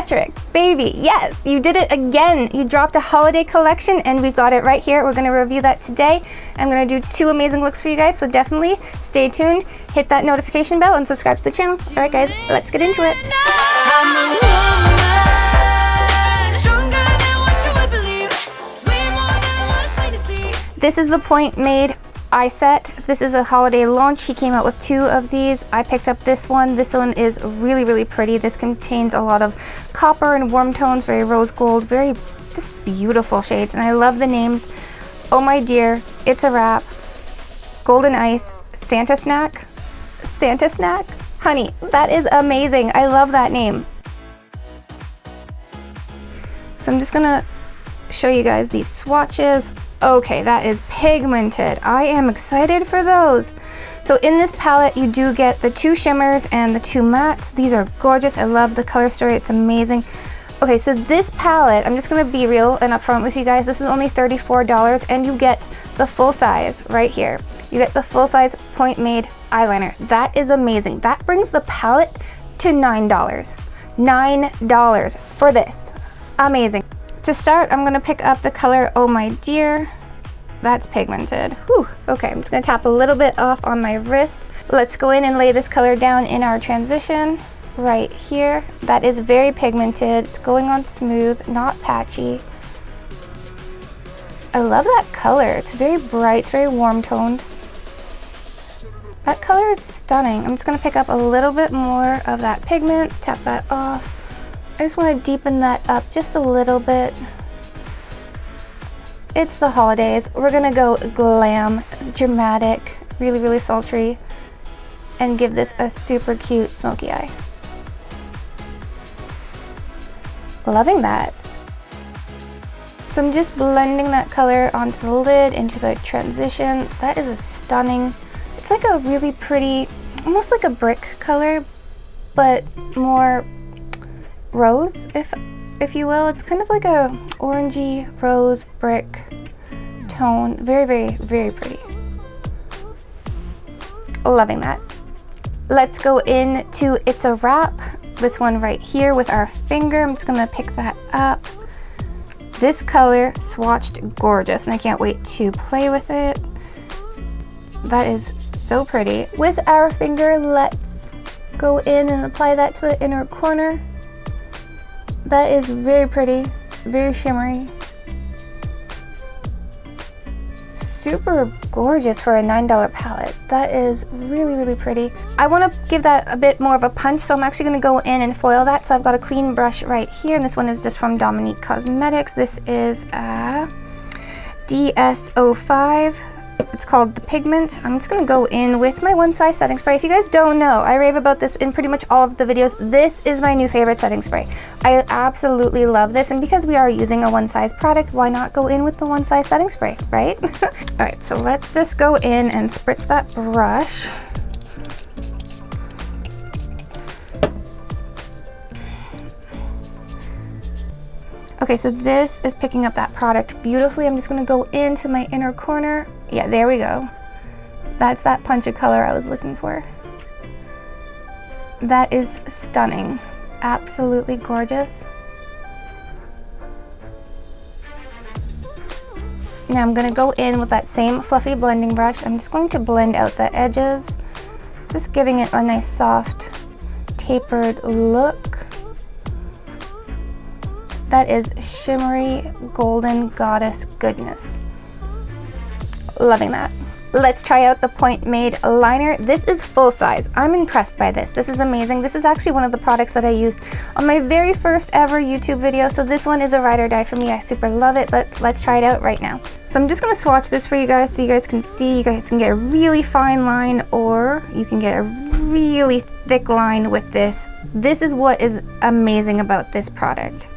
Patrick, baby, yes, you did it again. You dropped a holiday collection and we've got it right here. We're gonna review that today. I'm gonna do 2 amazing looks for you guys, so definitely stay tuned, hit that notification bell and subscribe to the channel. All right guys, let's get into it. This is the Point Made eye set. This is a holiday launch. He came out with 2 of these. I picked up this one. This one is really, really pretty. This contains a lot of copper and warm tones, very rose gold, very just beautiful shades. And I love the names. Oh my dear, It's a Wrap, Golden Ice, Santa Snack, Santa Snack. Honey, that is amazing. I love that name. So I'm just gonna show you guys these swatches. Okay, that is pigmented. I am excited for those. So in this palette, you do get the 2 shimmers and the 2 mattes. These are gorgeous. I love the color story. It's amazing. Okay, so this palette, I'm just gonna be real and upfront with you guys. This is only $34 and you get the full size right here. You get the full size Point Made eyeliner. That is amazing. That brings the palette to $9. $9 for this. Amazing. To start, I'm gonna pick up the color Oh My Dear. That's pigmented. Whew. Okay, I'm just gonna tap a little bit off on my wrist. Let's go in and lay this color down in our transition right here. That is very pigmented. It's going on smooth, not patchy. I love that color. It's very bright, it's very warm toned. That color is stunning. I'm just gonna pick up a little bit more of that pigment, tap that off. I just want to deepen that up just a little bit. It's the holidays. We're gonna go glam, dramatic, really, really sultry, and give this a super cute smoky eye. Loving that. So I'm just blending that color onto the lid, into the transition. That is a stunning, it's like a really pretty, almost like a brick color, but more rose, if you will. It's kind of like a orangey rose brick tone. Very, very, very pretty. Loving that. Let's go into It's a Wrap. This one right here with our finger. I'm just gonna pick that up. This color swatched gorgeous and I can't wait to play with it. That is so pretty. With our finger, let's go in and apply that to the inner corner. That is very pretty, very shimmery. Super gorgeous for a $9 palette. That is really, really pretty. I want to give that a bit more of a punch, so I'm actually going to go in and foil that. So I've got a clean brush right here, and this one is just from Dominique Cosmetics. This is a DS05. It's called The Pigment. I'm just gonna go in with my One Size setting spray. If you guys don't know, I rave about this in pretty much all of the videos. This is my new favorite setting spray. I absolutely love this, and because we are using a One Size product, why not go in with the One Size setting spray, right? All right, so let's just go in and spritz that brush. Okay, so this is picking up that product beautifully. I'm just gonna go into my inner corner. Yeah, there we go. That's that punch of color I was looking for. That is stunning. Absolutely gorgeous. Now I'm gonna go in with that same fluffy blending brush. I'm just going to blend out the edges, just giving it a nice soft, tapered look. That is shimmery golden goddess goodness. Loving that. Let's try out the Point Made liner. This is full size. I'm impressed by this. This is amazing. This is actually one of the products that I used on my very first ever YouTube video. So this one is a ride or die for me. I super love it, but let's try it out right now. So I'm just gonna swatch this for you guys so you guys can see. You guys can get a really fine line or you can get a really thick line with this. This is what is amazing about this product.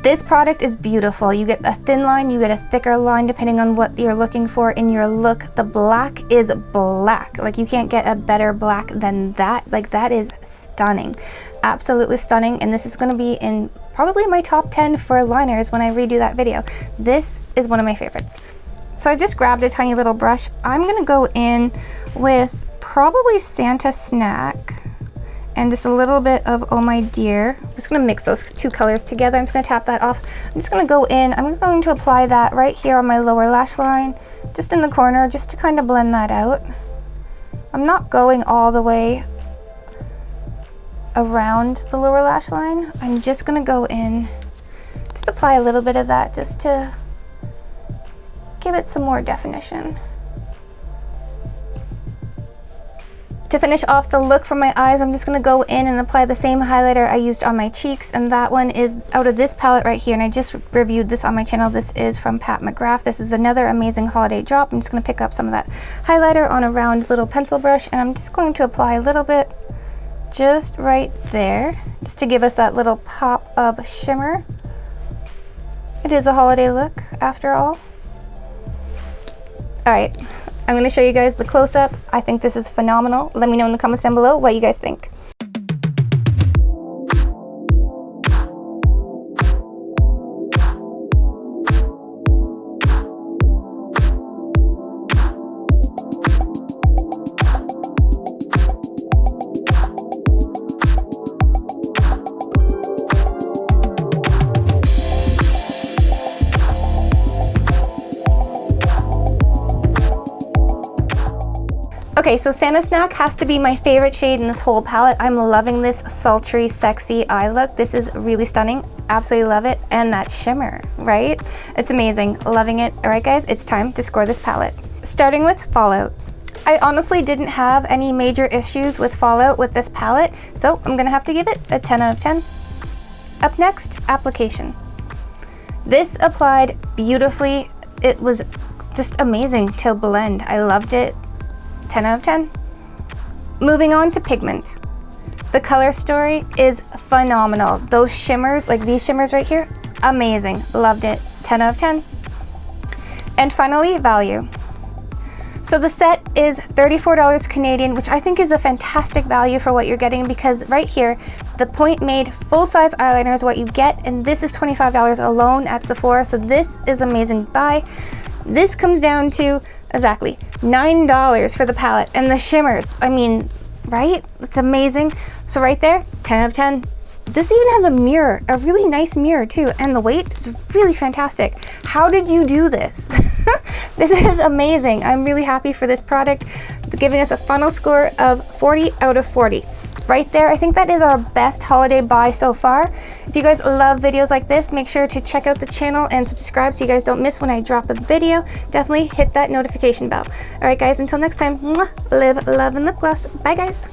This product is beautiful. You get a thin line, you get a thicker line depending on what you're looking for in your look. The black is black. Like you can't get a better black than that. Like that is stunning. Absolutely stunning. And this is gonna be in probably my top 10 for liners when I redo that video. This is one of my favorites. So I've just grabbed a tiny little brush. I'm gonna go in with probably Santa Snack and just a little bit of Oh My Dear. I'm just gonna mix those two colors together. I'm just gonna tap that off. I'm just gonna go in, I'm going to apply that right here on my lower lash line, just in the corner, just to kind of blend that out. I'm not going all the way around the lower lash line. I'm just gonna go in, just apply a little bit of that just to give it some more definition. To finish off the look for my eyes, I'm just going to go in and apply the same highlighter I used on my cheeks, and that one is out of this palette right here, and I just reviewed this on my channel. This is from Pat McGrath. This is another amazing holiday drop. I'm just going to pick up some of that highlighter on a round little pencil brush, and I'm just going to apply a little bit just right there, just to give us that little pop of shimmer. It is a holiday look after all. Alright, I'm going to show you guys the close-up. I think this is phenomenal. Let me know in the comments down below what you guys think. Okay, so Santa Snack has to be my favorite shade in this whole palette. I'm loving this sultry, sexy eye look. This is really stunning. Absolutely love it. And that shimmer, right? It's amazing. Loving it. All right, guys, it's time to score this palette. Starting with Fallout. I honestly didn't have any major issues with Fallout with this palette, so I'm gonna have to give it a 10 out of 10. Up next, Application. This applied beautifully. It was just amazing to blend. I loved it. 10 out of 10. Moving on to Pigment. The color story is phenomenal. Those shimmers, like these shimmers right here, amazing. Loved it. 10 out of 10. And finally, Value. So the set is $34 Canadian, which I think is a fantastic value for what you're getting, because right here, the Point Made full-size eyeliner is what you get, and this is $25 alone at Sephora, so this is amazing buy. This comes down to exactly $9 for the palette, and the shimmers, I mean, right? It's amazing. So right there, 10 out of 10. This even has a mirror, a really nice mirror too, and the weight is really fantastic. How did you do this? This is amazing. I'm really happy for this product, giving us a final score of 40 out of 40. Right there, I think that is our best holiday buy so far. If you guys love videos like this, make sure to check out the channel and subscribe so you guys don't miss when I drop a video. Definitely hit that notification bell. All right, guys, until next time, mwah, live, love, and lip gloss. Bye, guys.